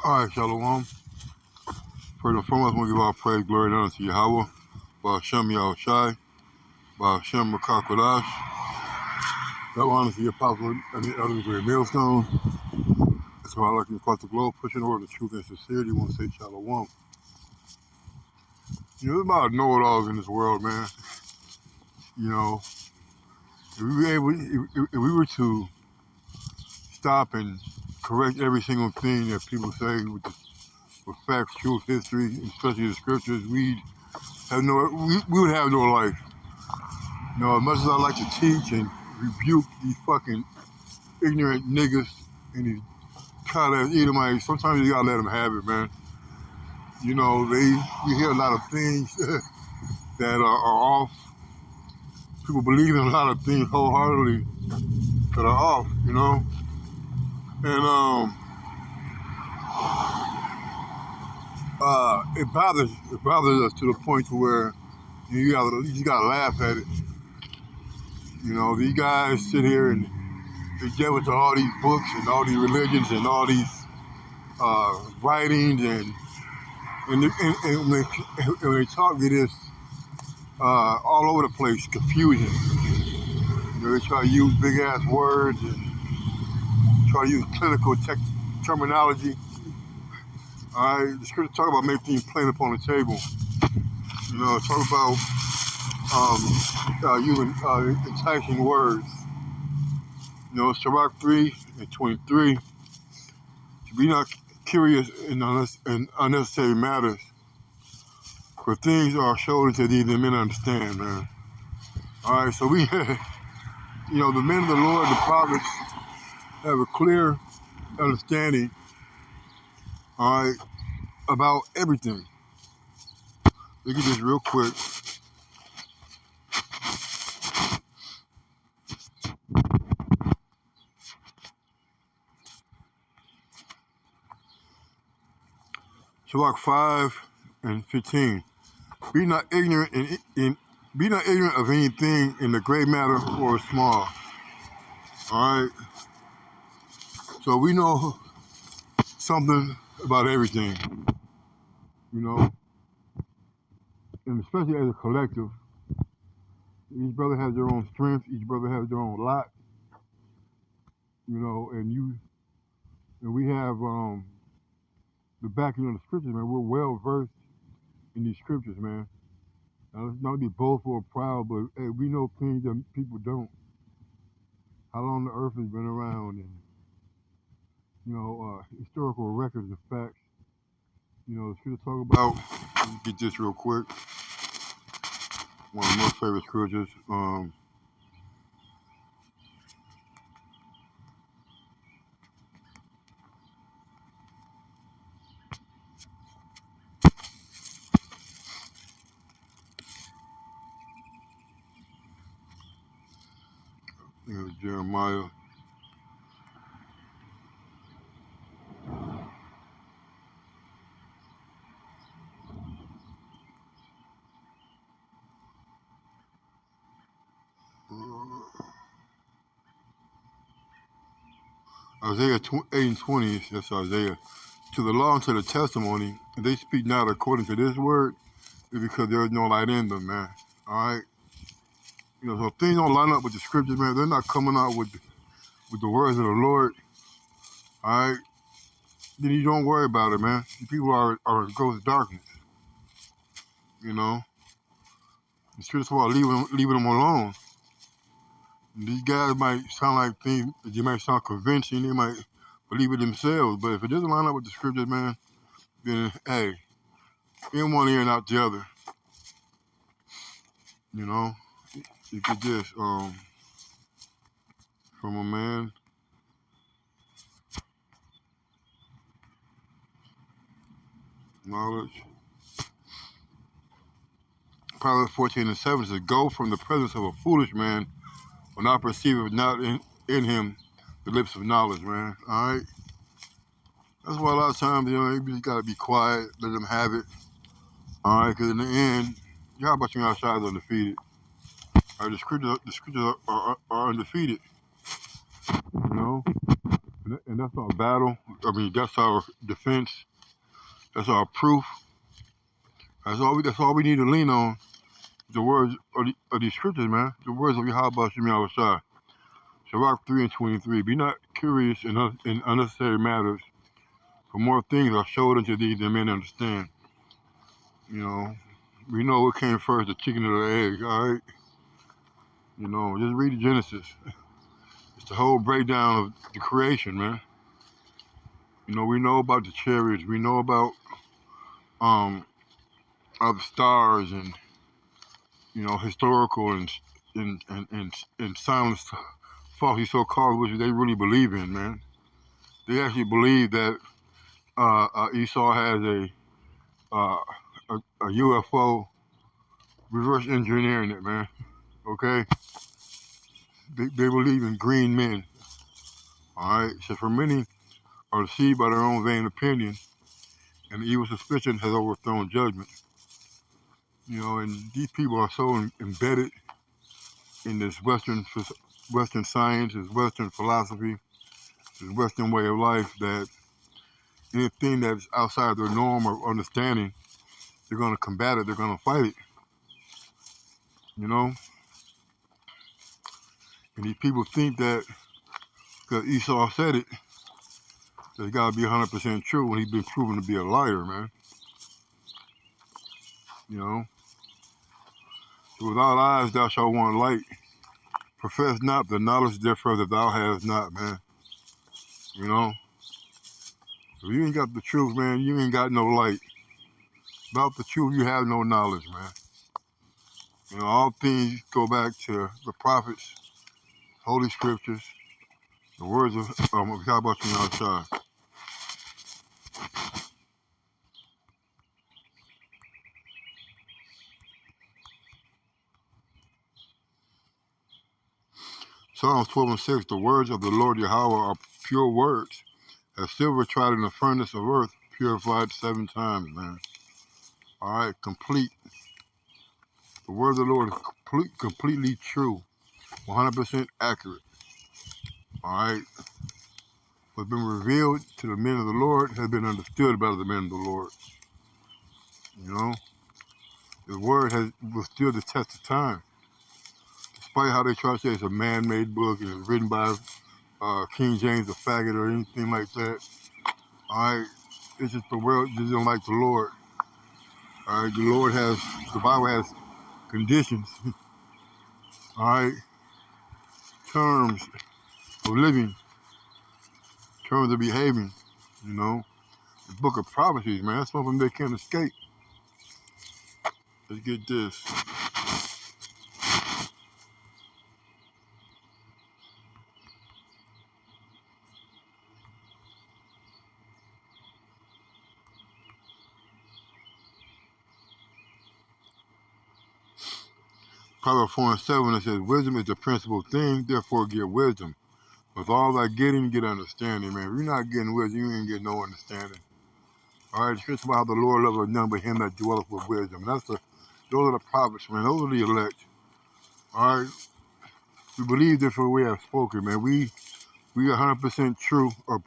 All right, Shalom. First and foremost, I want to give all praise, glory, and honor to Yahweh, Ba'ashem Yahushai, Ba'ashem Makakodash. That honor to the apostle and the elders of the great millstone. That's why I like to across the globe, pushing the word of truth and sincerity. I want to say Shalom. There's about know-it-alls in this world, man. If we were to stop and correct every single thing that people say with facts, truth, history, especially the scriptures, we would have no life. As much as I like to teach and rebuke these fucking ignorant niggas and these kind-ass Edomites, sometimes you gotta let them have it, man. We hear a lot of things that are off. People believe in a lot of things wholeheartedly that are off, And it bothers us to the point to where you gotta laugh at it. These guys sit here and they get into all these books and all these religions and all these writings and when they talk, it is all over the place, confusion. They try to use big ass words and try to use clinical terminology. All right, the scripture talk about making things plain upon the table. Talk about using enticing words. Sirach 3:23. To be not curious in unnecessary matters, for things are showed to thee that men understand, man. All right, so we, the men of the Lord, the prophets, have a clear understanding, all right, about everything. Look at this real quick. Sirach 5:15. Be not ignorant be not ignorant of anything in the great matter or small. All right. So we know something about everything, and especially as a collective. Each brother has their own strength. Each brother has their own lot, and we have the backing of the scriptures, man. We're well versed in these scriptures, man. Now, let's not be boastful or proud, but hey, we know things that people don't. How long the earth has been around, and historical records and facts. The scriptures talk about. Let me get this real quick. One of my most favorite scriptures. Jeremiah. Isaiah 8:20, that's Isaiah. To the law and to the testimony, and they speak not according to this word, is because there is no light in them, man. All right? So if things don't line up with the scriptures, man, they're not coming out with the words of the Lord, all right? Then you don't worry about it, man. People are in gross darkness, The scriptures about leaving them alone. And these guys might sound like things, they might sound convincing, they might believe it themselves, but if it doesn't line up with the scriptures, man, then, hey, in one ear and out the other. You get this from a man. Knowledge. Proverbs 14:7 says, "Go from the presence of a foolish man, will not perceive it not in him the lips of knowledge," man. All right. That's why a lot of times, you just gotta be quiet, let them have it. All right, because in the end, y'all about you outside is undefeated. All right, the scriptures are undefeated. And that's our battle. I mean, that's our defense. That's our proof. That's all we need to lean on. The words of these scriptures, man. The words of Yahweh Shemi Awashai. Sirach 3 and 23. Be not curious in unnecessary matters, for more things are showed unto thee than men understand. You know, we know what came first, the chicken or the egg, all right? You know, just read Genesis. It's the whole breakdown of the creation, man. You know, we know about the chariots. We know about other stars and, you know, historical and silence faulty so-called, which they really believe in, man. They actually believe that Esau has uh, a UFO reverse engineering it, man. Okay, they believe in green men. All right, so for many are deceived by their own vain opinion, and the evil suspicion has overthrown judgment. You know, and these people are so embedded in this Western science, this Western philosophy, this Western way of life that anything that's outside their norm or understanding, they're going to combat it. They're going to fight it. You know, and these people think that because Esau said it, that it's got to be 100% true when he's been proven to be a liar, man. You know, so without eyes thou shalt want light. Profess not the knowledge therefore that thou hast not, man. You know, if you ain't got the truth, man, you ain't got no light. Without the truth, you have no knowledge, man. You know, all things go back to the prophets, holy scriptures, the words of Yahweh Shai. Psalms 12 and 6, the words of the Lord Yahweh are pure words, as silver tried in the furnace of earth, purified 7 times, man. All right, complete. The word of the Lord is completely true, 100% accurate. All right, what's been revealed to the men of the Lord has been understood by the men of the Lord. You know, the word has withstood the test of time. Despite how they try to say it's a man-made book and it's written by King James the faggot or anything like that. All right, it's just the world doesn't like the Lord. All right, the Bible has conditions. All right, terms of living, terms of behaving. You know, the book of prophecies, man, that's something they can't escape. Let's get this. Proverbs 4 and 7, it says, wisdom is the principal thing, therefore get wisdom. With all that getting, get understanding, man. If you're not getting wisdom, you ain't getting no understanding. All right, it's about how the Lord loveth none but him that dwelleth with wisdom. Those are the prophets, man. Those are the elect. All right, we believe this for we have spoken, man. We are 100% true, or